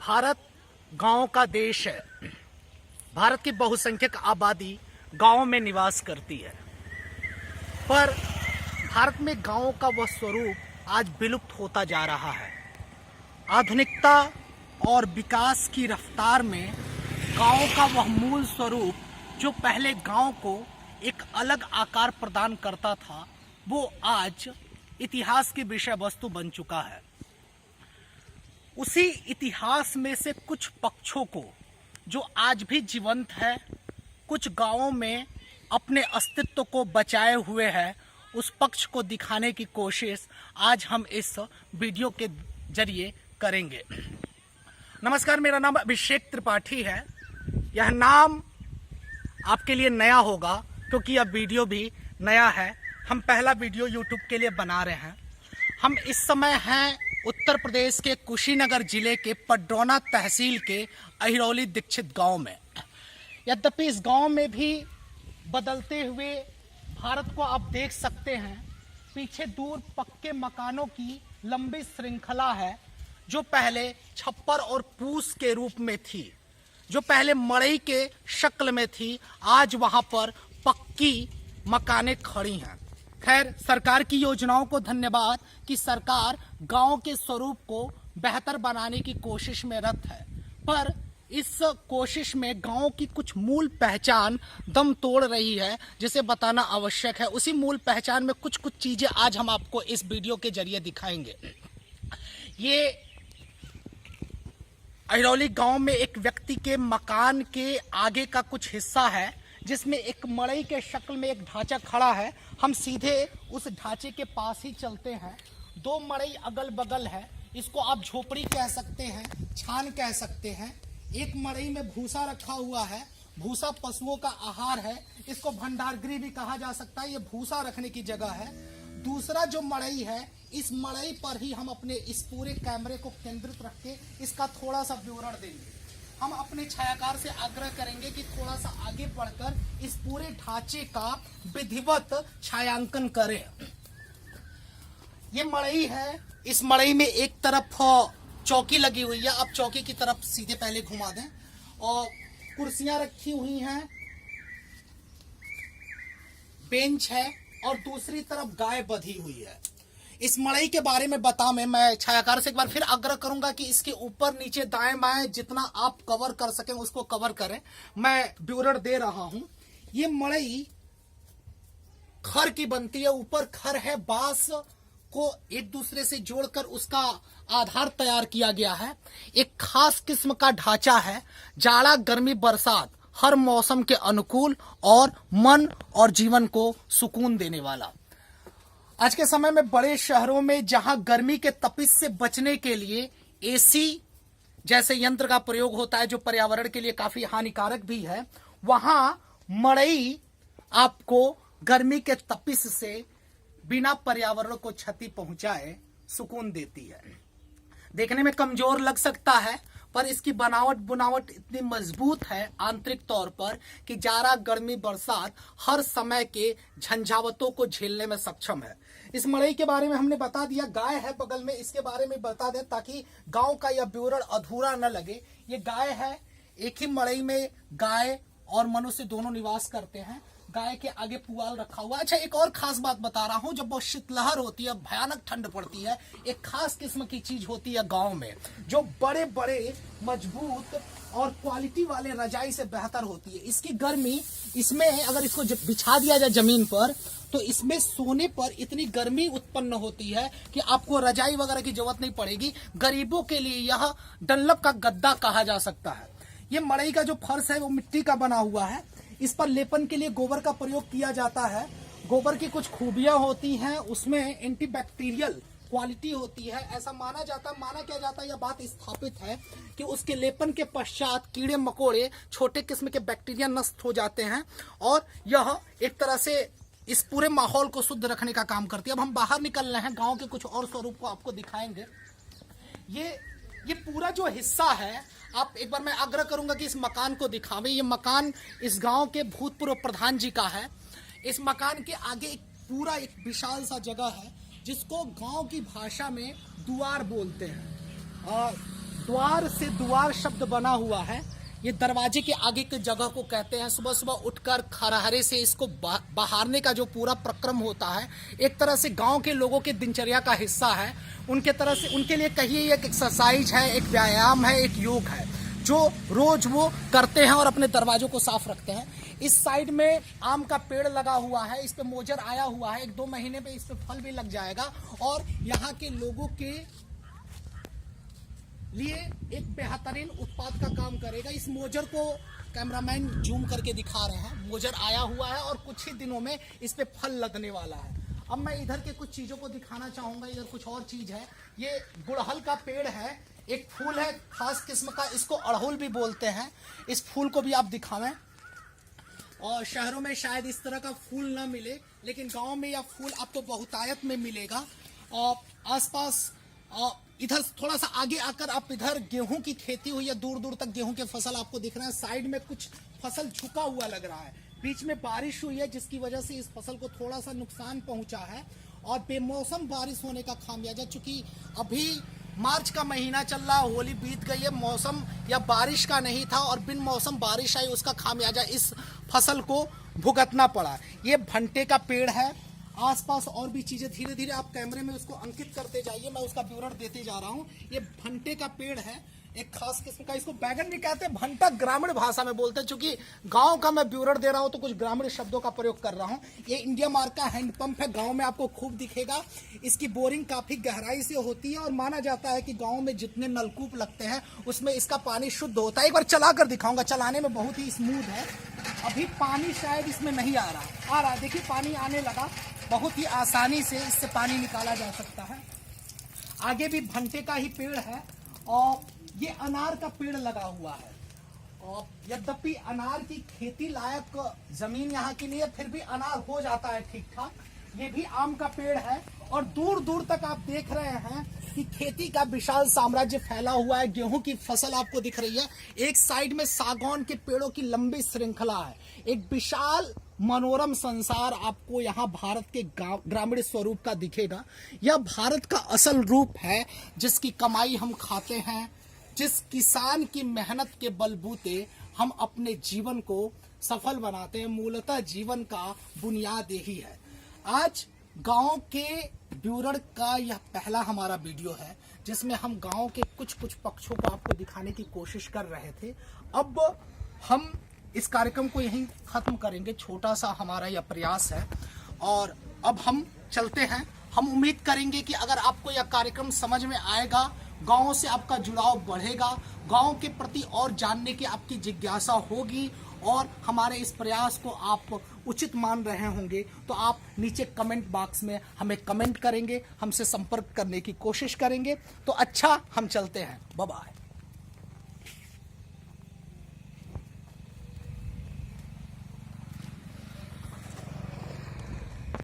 भारत गांव का देश है। भारत की बहुसंख्यक आबादी गांवों में निवास करती है, पर भारत में गांवों का वह स्वरूप आज विलुप्त होता जा रहा है। आधुनिकता और विकास की रफ्तार में गांव का वह मूल स्वरूप जो पहले गांव को एक अलग आकार प्रदान करता था, वो आज इतिहास की विषय वस्तु बन चुका है। उसी इतिहास में से कुछ पक्षों को जो आज भी जीवंत है, कुछ गांवों में अपने अस्तित्व को बचाए हुए है, उस पक्ष को दिखाने की कोशिश आज हम इस वीडियो के जरिए करेंगे। नमस्कार, मेरा नाम अभिषेक त्रिपाठी है। यह नाम आपके लिए नया होगा क्योंकि यह वीडियो भी नया है। हम पहला वीडियो YouTube के लिए बना रहे हैं। हम इस समय हैं उत्तर प्रदेश के कुशीनगर जिले के पडरौना तहसील के अहिरौली दीक्षित गांव में। यद्यपि इस गांव में भी बदलते हुए भारत को आप देख सकते हैं। पीछे दूर पक्के मकानों की लंबी श्रृंखला है, जो पहले छप्पर और पूस के रूप में थी, जो पहले मड़ई के शक्ल में थी, आज वहां पर पक्की मकानें खड़ी हैं। खैर, सरकार की योजनाओं को धन्यवाद कि सरकार गांव के स्वरूप को बेहतर बनाने की कोशिश में रत है, पर इस कोशिश में गांव की कुछ मूल पहचान दम तोड़ रही है, जिसे बताना आवश्यक है। उसी मूल पहचान में कुछ चीजें आज हम आपको इस वीडियो के जरिए दिखाएंगे। ये अहिरौली गांव में एक व्यक्ति के मकान के आगे का कुछ हिस्सा है, जिसमें एक मड़ई के शक्ल में एक ढांचा खड़ा है। हम सीधे उस ढांचे के पास ही चलते हैं। दो मड़ई अगल बगल है। इसको आप झोपड़ी कह सकते हैं, छान कह सकते हैं। एक मड़ई में भूसा रखा हुआ है। भूसा पशुओं का आहार है। इसको भंडारगृह भी कहा जा सकता है। ये भूसा रखने की जगह है। दूसरा जो मड़ई है, इस मड़ई पर ही हम अपने इस पूरे कैमरे को केंद्रित रख के इसका थोड़ा सा विवरण देंगे। हम अपने छायाकार से आग्रह करेंगे कि थोड़ा सा आगे बढ़कर इस पूरे ढांचे का विधिवत छायांकन करें। ये मड़ई है। इस मड़ई में एक तरफ चौकी लगी हुई है। अब चौकी की तरफ सीधे पहले घुमा दें, और कुर्सियां रखी हुई हैं, बेंच है, और दूसरी तरफ गाय बंधी हुई है। इस मड़ई के बारे में मैं छायाकार से एक बार फिर आग्रह करूंगा कि इसके ऊपर नीचे दाएं बाएं जितना आप कवर कर सकें उसको कवर करें। मैं विवरण दे रहा हूं। ये मड़ई खर की बनती है। ऊपर खर है, बांस को एक दूसरे से जोड़कर उसका आधार तैयार किया गया है। एक खास किस्म का ढांचा है। जाड़ा, गर्मी, बरसात हर मौसम के अनुकूल और मन और जीवन को सुकून देने वाला। आज के समय में बड़े शहरों में जहां गर्मी के तपिश से बचने के लिए एसी जैसे यंत्र का प्रयोग होता है, जो पर्यावरण के लिए काफी हानिकारक भी है, वहां मड़ई आपको गर्मी के तपिश से बिना पर्यावरण को क्षति पहुंचाए सुकून देती है। देखने में कमजोर लग सकता है, पर इसकी बुनावट इतनी मजबूत है आंतरिक तौर पर कि जाड़ा, गर्मी, बरसात हर समय के झंझावतों को झेलने में सक्षम है। इस मड़ई के बारे में हमने बता दिया। गाय है बगल में, इसके बारे में बता दें ताकि गांव का यह विवरण अधूरा न लगे। ये गाय है। एक ही मड़ई में गाय और मनुष्य दोनों निवास करते हैं। गाय के आगे पुआल रखा हुआ है। अच्छा, एक और खास बात बता रहा हूं। जब बहुत शीतलहर होती है, भयानक ठंड पड़ती है, एक खास किस्म की चीज होती है गांव में, जो बड़े बड़े मजबूत और क्वालिटी वाले रजाई से बेहतर होती है। इसकी गर्मी, इसमें अगर इसको बिछा दिया जाए जमीन पर, तो इसमें सोने पर इतनी गर्मी उत्पन्न होती है कि आपको रजाई वगैरह की जरूरत नहीं पड़ेगी। गरीबों के लिए यह डनलप का गद्दा कहा जा सकता है। ये मड़ई का जो फर्श है वो मिट्टी का बना हुआ है। इस पर लेपन के लिए गोबर का प्रयोग किया जाता है। गोबर की कुछ खूबियां होती हैं, उसमें एंटीबैक्टीरियल क्वालिटी होती है, ऐसा माना क्या जाता है, यह बात स्थापित है कि उसके लेपन के पश्चात कीड़े मकोड़े, छोटे किस्म के बैक्टीरिया नष्ट हो जाते हैं, और यह एक तरह से इस पूरे माहौल को शुद्ध रखने का काम करती है। अब हम बाहर निकल रहे हैं, गांव के कुछ और स्वरूप को आपको दिखाएंगे। ये पूरा जो हिस्सा है, आप एक बार मैं आग्रह करूंगा कि इस मकान को दिखावें। ये मकान इस गांव के भूतपूर्व प्रधान जी का है। इस मकान के आगे एक विशाल सा जगह है, जिसको गांव की भाषा में दुआर बोलते हैं। द्वार से दुआर शब्द बना हुआ है, ये दरवाजे के आगे की जगह को कहते हैं। सुबह सुबह उठकर खरहरे से इसको बहारने का जो पूरा प्रक्रम होता है, एक तरह से गांव के लोगों के दिनचर्या का हिस्सा है। उनके तरह से उनके लिए कहिए एक एक्सरसाइज है, एक व्यायाम है, एक योग है, जो रोज वो करते हैं और अपने दरवाजों को साफ रखते हैं। इस साइड में आम का पेड़ लगा हुआ है, इस पे मोजर आया हुआ है, 1-2 महीने में इस पे फल भी लग जाएगा और यहाँ के लोगों के लिए एक बेहतरीन उत्पाद का काम करेगा। इस मोजर को कैमरामैन जूम करके दिखा रहे हैं, मोजर आया हुआ है और कुछ ही दिनों में इस पे फल लगने वाला है। अब मैं इधर के कुछ चीजों को दिखाना चाहूंगा। इधर कुछ और चीज है, ये गुड़हल का पेड़ है, एक फूल है खास किस्म का, इसको अड़हुल भी बोलते हैं। इस फूल को भी आप दिखावें। और शहरों में शायद इस तरह का फूल ना मिले, लेकिन गांव में यह फूल आपको बहुतायत में मिलेगा। और आसपास इधर थोड़ा सा आगे आकर आप इधर गेहूं की खेती हुई है, दूर दूर तक गेहूं के फसल आपको दिख रहे हैं। साइड में कुछ फसल झुका हुआ लग रहा है, बीच में बारिश हुई है जिसकी वजह से इस फसल को थोड़ा सा नुकसान पहुंचा है। और बेमौसम बारिश होने का खामियाजा, चूंकि अभी मार्च का महीना चल रहा, होली बीत गई है, मौसम या बारिश का नहीं था और बिन मौसम बारिश आई, उसका खामियाजा इस फसल को भुगतना पड़ा। ये भंटे का पेड़ है। आसपास और भी चीजें धीरे धीरे आप कैमरे में उसको अंकित करते जाइए, मैं उसका विवरण देते जा रहा हूँ। ये भंटे का पेड़ है, एक खास किस्म का, इसको बैगन भी कहते हैं, भंटा ग्रामीण भाषा में बोलते हैं। चूंकि गांव का मैं विवरण दे रहा हूं तो कुछ ग्रामीण शब्दों का प्रयोग कर रहा हूं। ये इंडिया मार्क का हैंडपंप है, गांव में आपको खूब दिखेगा। इसकी बोरिंग काफी गहराई से होती है और माना जाता है कि गांव में जितने नलकूप लगते हैं उसमें इसका पानी शुद्ध होता है। एक बार चला कर दिखाऊंगा, चलाने में बहुत ही स्मूथ है। अभी पानी शायद इसमें नहीं आ रहा है, देखिए पानी आने लगा। बहुत ही आसानी से इससे पानी निकाला जा सकता है। आगे भी भंटे का ही पेड़ है और ये अनार का पेड़ लगा हुआ है। और यद्यपि अनार की खेती लायक जमीन यहाँ की नहीं है, फिर भी अनार हो जाता है ठीक ठाक। ये भी आम का पेड़ है और दूर दूर तक आप देख रहे हैं कि खेती का विशाल साम्राज्य फैला हुआ है। गेहूं की फसल आपको दिख रही है, एक साइड में सागौन के पेड़ों की लंबी श्रृंखला है। एक विशाल मनोरम संसार आपको यहाँ भारत के ग्रामीण स्वरूप का दिखेगा। यह भारत का असल रूप है, जिसकी कमाई हम खाते हैं, जिस किसान की मेहनत के बलबूते हम अपने जीवन को सफल बनाते हैं। मूलतः जीवन का बुनियाद यही है। आज गांव के विवरण का यह पहला हमारा वीडियो है, जिसमें हम गांव के कुछ पक्षों को आपको दिखाने की कोशिश कर रहे थे। अब हम इस कार्यक्रम को यहीं खत्म करेंगे, छोटा सा हमारा यह प्रयास है और अब हम चलते हैं। हम उम्मीद करेंगे कि अगर आपको यह कार्यक्रम समझ में आएगा, गांव से आपका जुड़ाव बढ़ेगा, गांव के प्रति और जानने की आपकी जिज्ञासा होगी और हमारे इस प्रयास को आप उचित मान रहे होंगे, तो आप नीचे कमेंट बॉक्स में हमें कमेंट करेंगे, हमसे संपर्क करने की कोशिश करेंगे। तो अच्छा, हम चलते हैं, बाय बाय।